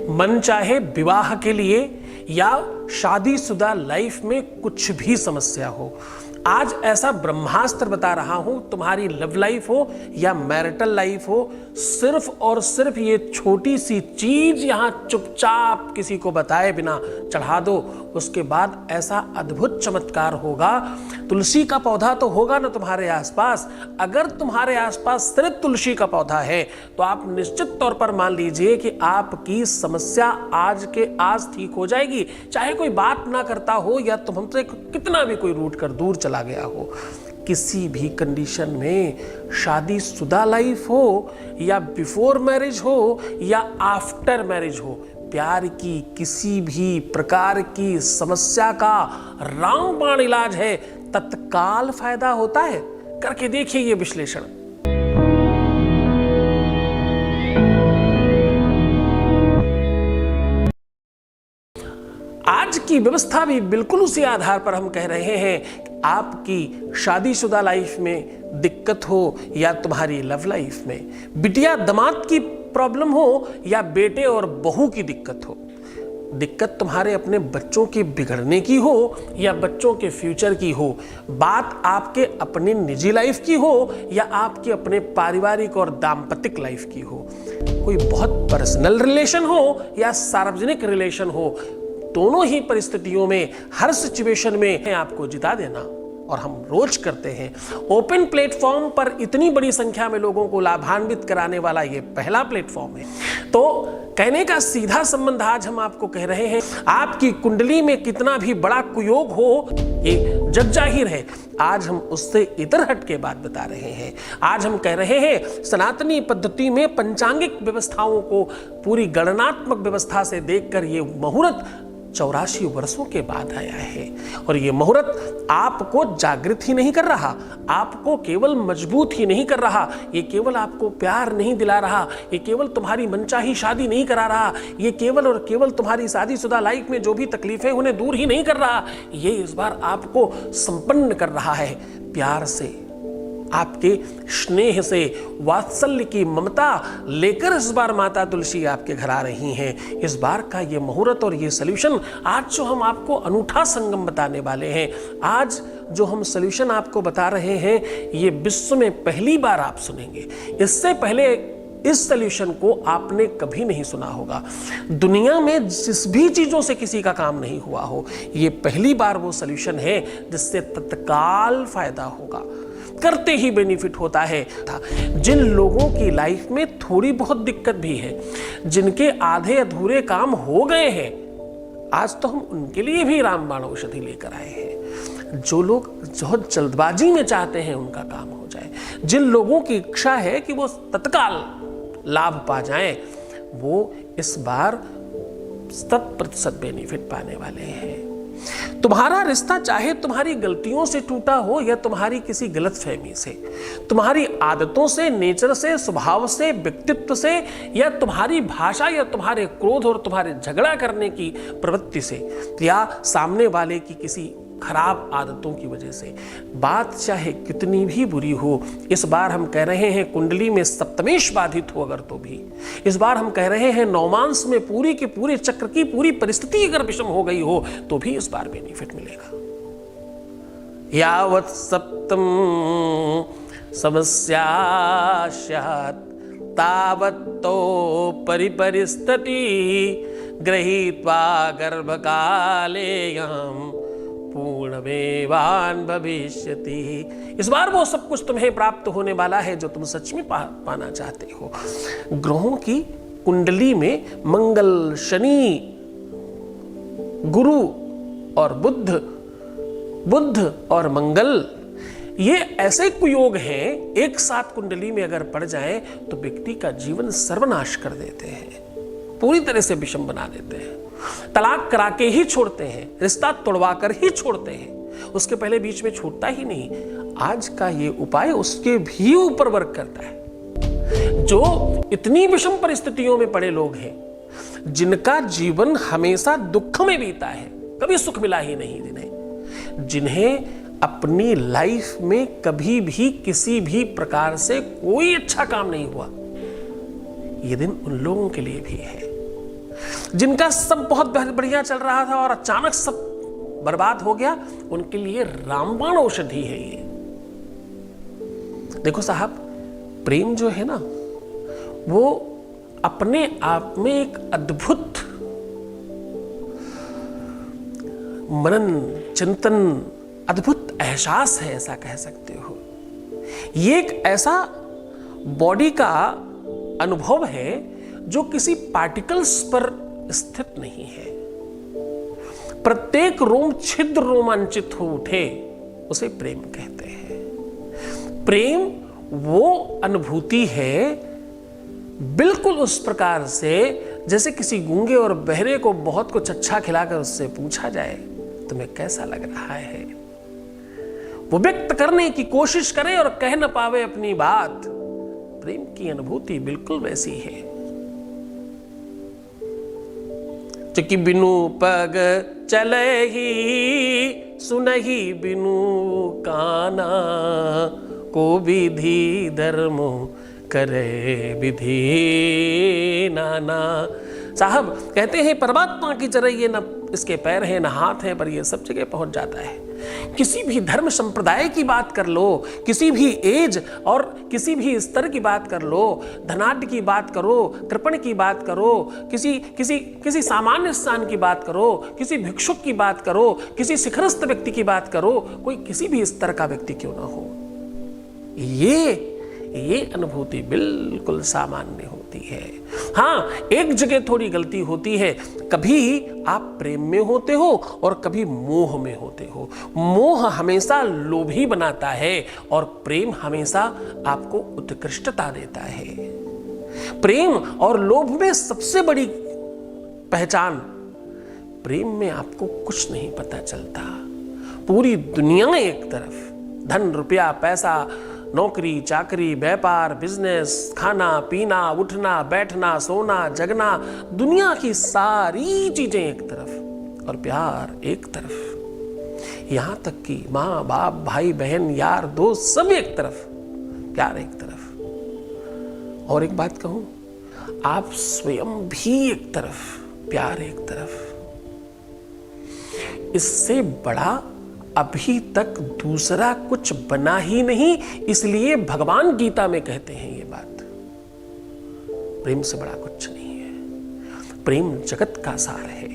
मन चाहे विवाह के लिए या शादीशुदा लाइफ में कुछ भी समस्या हो, आज ऐसा ब्रह्मास्त्र बता रहा हूं, तुम्हारी लव लाइफ हो या मैरिटल लाइफ हो, सिर्फ और सिर्फ ये छोटी सी चीज यहां चुपचाप किसी को बताए बिना चढ़ा दो, उसके बाद ऐसा अद्भुत चमत्कार होगा। तुलसी का पौधा तो होगा ना तुम्हारे आसपास, अगर तुम्हारे आसपास सिर्फ तुलसी का पौधा है तो आप निश्चित तौर पर मान लीजिए कि आपकी समस्या आज के आज ठीक हो जाएगी, चाहे कोई बात ना करता हो या तुम हमसे कितना भी कोई रूठ कर दूर चला गया हो। किसी भी कंडीशन में, शादीशुदा लाइफ हो या बिफोर मैरिज हो या आफ्टर मैरिज हो, प्यार की किसी भी प्रकार की समस्या का रामबाण इलाज है, तत्काल फायदा होता है। करके देखिए ये विश्लेषण। आज की व्यवस्था भी बिल्कुल उसी आधार पर हम कह रहे हैं कि आपकी शादीशुदा लाइफ में दिक्कत हो या तुम्हारी लव लाइफ में, बिटिया दामाद की प्रॉब्लम हो या बेटे और बहू की दिक्कत हो, दिक्कत तुम्हारे अपने बच्चों के बिगड़ने की हो या बच्चों के फ्यूचर की हो, बात आपके अपने निजी लाइफ की हो या आपके अपने पारिवारिक और दाम्पतिक लाइफ की हो, कोई बहुत पर्सनल रिलेशन हो या सार्वजनिक रिलेशन हो, दोनों ही परिस्थितियों में, हर सिचुएशन में आपको जिता देना, और हम रोज करते हैं। ओपन प्लेटफॉर्म पर इतनी बड़ी संख्या में लोगों को लाभान्वित कराने वाला ये पहला प्लेटफॉर्म है। तो कहने का सीधा संबंध आज हम आपको कह रहे हैं, आपकी कुंडली में कितना भी बड़ा कुयोग हो ये जग जाहिर है। आज हम उससे इधर हट के बात बता रहे हैं। आज हम कह रहे हैं सनातनी पद्धति में पंचांगिक व्यवस्थाओं को पूरी गणनात्मक व्यवस्था से देखकर ये मुहूर्त 84 वर्षों के बाद आया है, और ये मुहूर्त आपको जागृत ही नहीं कर रहा, आपको केवल मजबूत ही नहीं कर रहा, ये केवल आपको प्यार नहीं दिला रहा, ये केवल तुम्हारी मनचाही शादी नहीं करा रहा, ये केवल और केवल तुम्हारी शादीशुदा लाइफ में जो भी तकलीफें उन्हें दूर ही नहीं कर रहा, ये इस बार आपको संपन्न कर रहा है प्यार से, आपके स्नेह से, वात्सल्य की ममता लेकर इस बार माता तुलसी आपके घर आ रही हैं। इस बार का ये मुहूर्त और ये सॉल्यूशन, आज जो हम आपको अनूठा संगम बताने वाले हैं, आज जो हम सॉल्यूशन आपको बता रहे हैं, ये विश्व में पहली बार आप सुनेंगे। इससे पहले इस सॉल्यूशन को आपने कभी नहीं सुना होगा। दुनिया में जिस भी चीजों से किसी का काम नहीं हुआ हो, ये पहली बार वो सॉल्यूशन है जिससे तत्काल फायदा होगा, करते ही बेनिफिट होता है। जिन लोगों की लाइफ में थोड़ी बहुत दिक्कत भी है, जिनके आधे अधूरे काम हो गए हैं, आज तो हम उनके लिए भी रामबाण औषधि लेकर आए हैं। जो लोग जो जल्दबाजी में चाहते हैं उनका काम हो जाए, जिन लोगों की इच्छा है कि वो तत्काल लाभ पा जाएं, वो इस बार 100% बेनिफिट पाने वाले हैं। तुम्हारा रिश्ता चाहे तुम्हारी गलतियों से टूटा हो या तुम्हारी किसी गलतफहमी से, तुम्हारी आदतों से, नेचर से, स्वभाव से, व्यक्तित्व से, या तुम्हारी भाषा या तुम्हारे क्रोध और तुम्हारे झगड़ा करने की प्रवृत्ति से, या सामने वाले की किसी खराब आदतों की वजह से, बात चाहे कितनी भी बुरी हो, इस बार हम कह रहे हैं कुंडली में सप्तमेश बाधित हो अगर तो भी, इस बार हम कह रहे हैं नौमांस में पूरी के पूरे चक्र की पूरी परिस्थिति अगर विषम हो गई हो तो भी इस बार बेनिफिट मिलेगा। यावत् सप्तम समस्या स्यात् तावत्तो परिपरिस्थिति गृहीत्वा गर्भकालेयम् पूर्णमेवान् भविष्यति। इस बार वो सब कुछ तुम्हें प्राप्त होने वाला है जो तुम सच में पाना चाहते हो। ग्रहों की कुंडली में मंगल, शनि, गुरु और बुध और मंगल, ये ऐसे कुयोग हैं, एक साथ कुंडली में अगर पड़ जाएं तो व्यक्ति का जीवन सर्वनाश कर देते हैं, पूरी तरह से विषम बना देते हैं, तलाक करा के ही छोड़ते हैं, रिश्ता तोड़वा कर ही छोड़ते हैं, उसके पहले बीच में छूटता ही नहीं। आज का ये उपाय उसके भी ऊपर वर्क करता है। जो इतनी विषम परिस्थितियों में पड़े लोग हैं, जिनका जीवन हमेशा दुख में बीता है, कभी सुख मिला ही नहीं, जिन्हें अपनी लाइफ में कभी भी किसी भी प्रकार से कोई अच्छा काम नहीं हुआ, ये दिन उन लोगों के लिए भी है। जिनका सब बहुत बढ़िया चल रहा था और अचानक सब बर्बाद हो गया, उनके लिए रामबाण औषधि है ये। देखो साहब, प्रेम जो है ना, वो अपने आप में एक अद्भुत मनन चिंतन, अद्भुत एहसास है, ऐसा कह सकते हो। ये एक ऐसा बॉडी का अनुभव है जो किसी पार्टिकल्स पर स्थित नहीं है। प्रत्येक रोम छिद्र रोमांचित हो उठे, उसे प्रेम कहते हैं। प्रेम वो अनुभूति है बिल्कुल उस प्रकार से जैसे किसी गूंगे और बहरे को बहुत कुछ अच्छा खिलाकर उससे पूछा जाए तुम्हें कैसा लग रहा है, वो व्यक्त करने की कोशिश करे और कह न पावे अपनी बात। प्रेम की अनुभूति बिल्कुल वैसी है। चुकी बिनु पग चले ही सुनही बिनु काना, को विधि धर्म करे विधि नाना। साहब कहते हैं परमात्मा की तरह ये न इसके पैर हैं न हाथ हैं, पर ये सब जगह पहुंच जाता है। किसी भी धर्म संप्रदाय की बात कर लो, किसी भी एज और किसी भी स्तर की बात कर लो, धनाढ्य की बात करो, कृपण की बात करो, किसी सामान्य स्थान की बात करो, किसी भिक्षुक की बात करो, किसी शिखरस्थ व्यक्ति की बात करो, कोई किसी भी स्तर का व्यक्ति क्यों ना हो, ये अनुभूति बिल्कुल सामान्य होती है। हाँ, एक जगह थोड़ी गलती होती है, कभी आप प्रेम में होते हो और कभी मोह में होते हो। मोह हमेशा लोभी बनाता है और प्रेम हमेशा आपको उत्कृष्टता देता है। प्रेम और लोभ में सबसे बड़ी पहचान, प्रेम में आपको कुछ नहीं पता चलता। पूरी दुनिया एक तरफ, धन रुपया पैसा, नौकरी चाकरी, व्यापार बिजनेस, खाना पीना, उठना बैठना, सोना जगना, दुनिया की सारी चीजें एक तरफ और प्यार एक तरफ। यहां तक कि माँ बाप भाई बहन यार दोस्त सब एक तरफ, प्यार एक तरफ। और एक बात कहूं, आप स्वयं भी एक तरफ, प्यार एक तरफ। इससे बड़ा अभी तक दूसरा कुछ बना ही नहीं। इसलिए भगवान गीता में कहते हैं ये बात, प्रेम से बड़ा कुछ नहीं है। प्रेम जगत का सार है।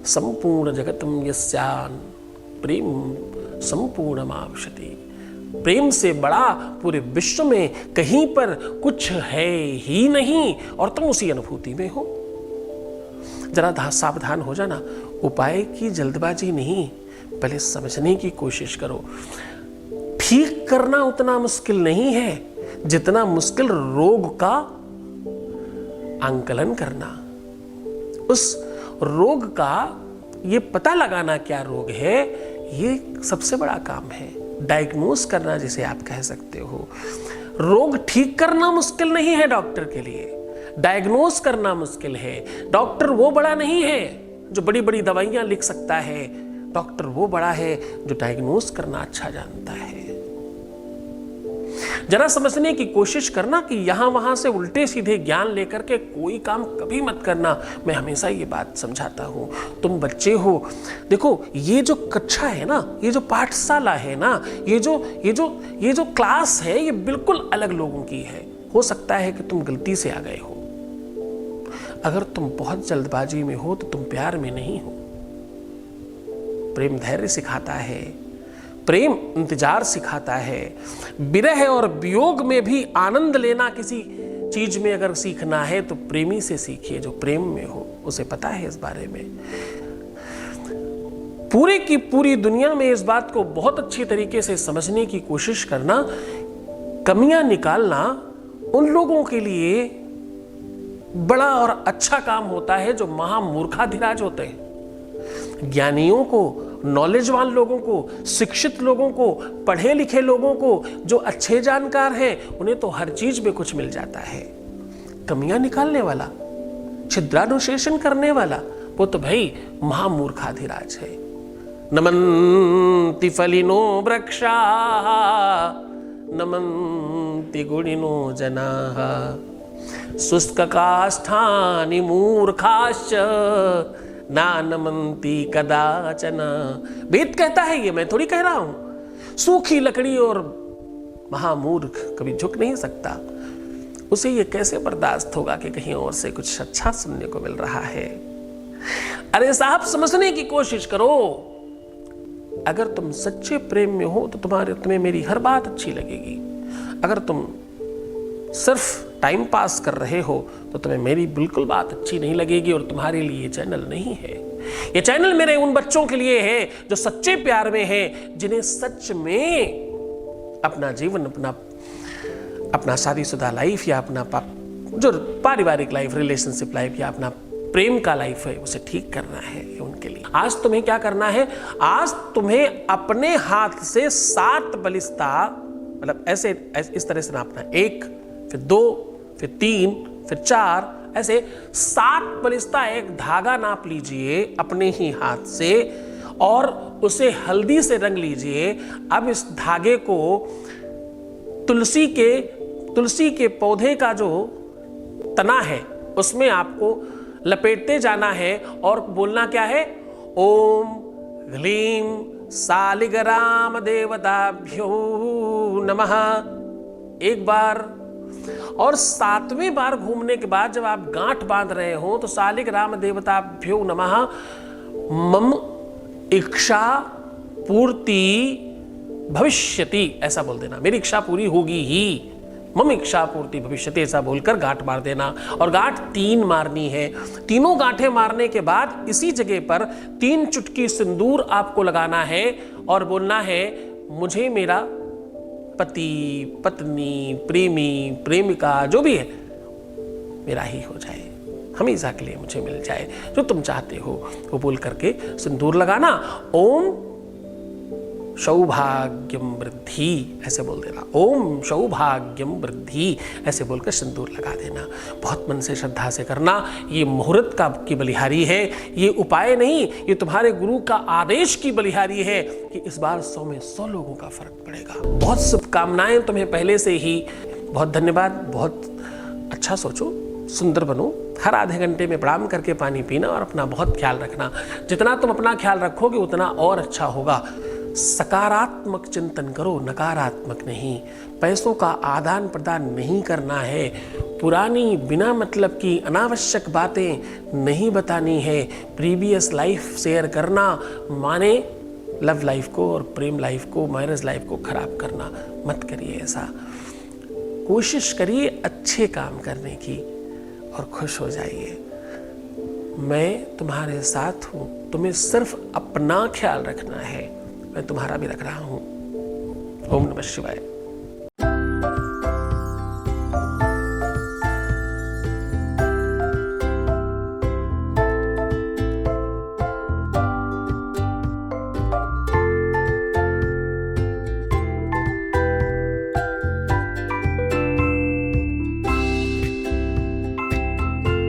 संपूर्ण जगतम यस्यान प्रेम संपूर्णमावशति। प्रेम से बड़ा पूरे विश्व में कहीं पर कुछ है ही नहीं और तुम उसी अनुभूति में हो। जरा सावधान हो जाना। उपाय की जल्दबाजी नहीं, पहले समझने की कोशिश करो। ठीक करना उतना मुश्किल नहीं है जितना मुश्किल रोग का आंकलन करना, उस रोग का ये पता लगाना क्या रोग है, ये सबसे बड़ा काम है। डायग्नोस करना जिसे आप कह सकते हो। रोग ठीक करना मुश्किल नहीं है डॉक्टर के लिए, डायग्नोस करना मुश्किल है। डॉक्टर वो बड़ा नहीं है जो बड़ी बड़ी दवाइयां लिख सकता है, डॉक्टर वो बड़ा है जो डायग्नोस करना अच्छा जानता है। जरा समझने की कोशिश करना कि यहां वहां से उल्टे सीधे ज्ञान लेकर के कोई काम कभी मत करना। मैं हमेशा ये बात समझाता हूं। तुम बच्चे हो, देखो ये जो कक्षा है ना, ये जो पाठशाला है ना, ये जो क्लास है, ये बिल्कुल अलग लोगों की है। हो सकता है कि तुम गलती से आ गए हो। अगर तुम बहुत जल्दबाजी में हो तो तुम प्यार में नहीं हो। प्रेम धैर्य सिखाता है, प्रेम इंतजार सिखाता है। विरह और वियोग में भी आनंद लेना किसी चीज में अगर सीखना है तो प्रेमी से सीखिए जो प्रेम में हो, उसे पता है इस बारे में। पूरे की पूरी दुनिया में इस बात को बहुत अच्छी तरीके से समझने की कोशिश करना। कमियां निकालना उन लोगों के लिए बड़ा और अच्छा काम होता है जो महामूर्खाधिराज होते हैं। ज्ञानियों को, नॉलेजवान लोगों को, शिक्षित लोगों को, पढ़े लिखे लोगों को, जो अच्छे जानकार हैं, उन्हें तो हर चीज में कुछ मिल जाता है। कमियां निकालने वाला, छिद्रानुशेषण करने वाला, वो तो भाई महामूर्खाधिराज है। नमन्ति फलिनो वृक्षाः नमन्ति गुणिनो जनाः। शुष्क काष्ठानि मूर्खाश्च नानमन्ति कदाचन। वेद कहता है, ये मैं थोड़ी कह रहा हूं। सूखी लकड़ी और महामूर्ख कभी झुक नहीं सकता। उसे ये कैसे बर्दाश्त होगा कि कहीं और से कुछ अच्छा सुनने को मिल रहा है। अरे साहब, समझने की कोशिश करो। अगर तुम सच्चे प्रेम में हो तो तुम्हें मेरी हर बात अच्छी लगेगी। अगर तुम सिर्फ टाइम पास कर रहे हो तो तुम्हें मेरी बिल्कुल बात अच्छी नहीं लगेगी, और तुम्हारे लिए ये चैनल नहीं है। ये चैनल मेरे उन बच्चों के लिए है जो सच्चे प्यार में हैं, जिन्हें सच में अपना जीवन, अपना शादीशुदा लाइफ या अपना जो पारिवारिक लाइफ, रिलेशनशिप लाइफ या अपना प्रेम का लाइफ है, उसे ठीक करना है। उनके लिए आज तुम्हें क्या करना है? आज तुम्हें अपने हाथ से 7 बलिष्ठा, मतलब ऐसे इस तरह से नापना, 1, फिर 2, फिर 3, फिर 4, ऐसे 7 बलिष्ठा एक धागा नाप लीजिए अपने ही हाथ से, और उसे हल्दी से रंग लीजिए। अब इस धागे को तुलसी के पौधे का जो तना है उसमें आपको लपेटते जाना है, और बोलना क्या है? ओम ह्लीं शालिग्राम देवताभ्यो नमः एक बार, और 7वें बार घूमने के बाद जब आप गांठ बांध रहे हो तो शालिग्राम देवताभ्यो नमः मम इच्छा पूर्ति भविष्यति ऐसा बोल देना। मेरी इच्छा पूरी होगी ही, मम इच्छा पूर्ति भविष्यति ऐसा बोलकर गांठ मार देना। और गांठ 3 मारनी है। तीनों गांठें मारने के बाद इसी जगह पर 3 चुटकी सिंदूर आपको लगाना है और बोलना है, मुझे मेरा पति, पत्नी, प्रेमी, प्रेमिका जो भी है मेरा ही हो जाए, हमेशा के लिए मुझे मिल जाए, जो तुम चाहते हो वो बोल करके सिंदूर लगाना। ओम सौभाग्यम वृद्धि ऐसे बोल देना। ओम सौभाग्यम वृद्धि ऐसे बोलकर सिंदूर लगा देना। बहुत मन से श्रद्धा से करना। ये मुहूर्त की बलिहारी है, ये उपाय नहीं, ये तुम्हारे गुरु का आदेश की बलिहारी है कि इस बार 100 में 100 लोगों का फर्क पड़ेगा। बहुत शुभकामनाएं तुम्हें पहले से ही। बहुत धन्यवाद। बहुत अच्छा सोचो, सुंदर बनो। हर आधे घंटे में प्रणाम करके पानी पीना और अपना बहुत ख्याल रखना। जितना तुम अपना ख्याल रखोगे उतना और अच्छा होगा। सकारात्मक चिंतन करो, नकारात्मक नहीं। पैसों का आदान प्रदान नहीं करना है। पुरानी बिना मतलब की अनावश्यक बातें नहीं बतानी है। प्रीवियस लाइफ शेयर करना माने लव लाइफ को और प्रेम लाइफ को, मैरिज लाइफ को खराब करना मत करिए। ऐसा कोशिश करिए अच्छे काम करने की और खुश हो जाइए। मैं तुम्हारे साथ हूँ, तुम्हें सिर्फ अपना ख्याल रखना है। मैं तुम्हारा भी रख रहा हूँ। ओम नमः शिवाय।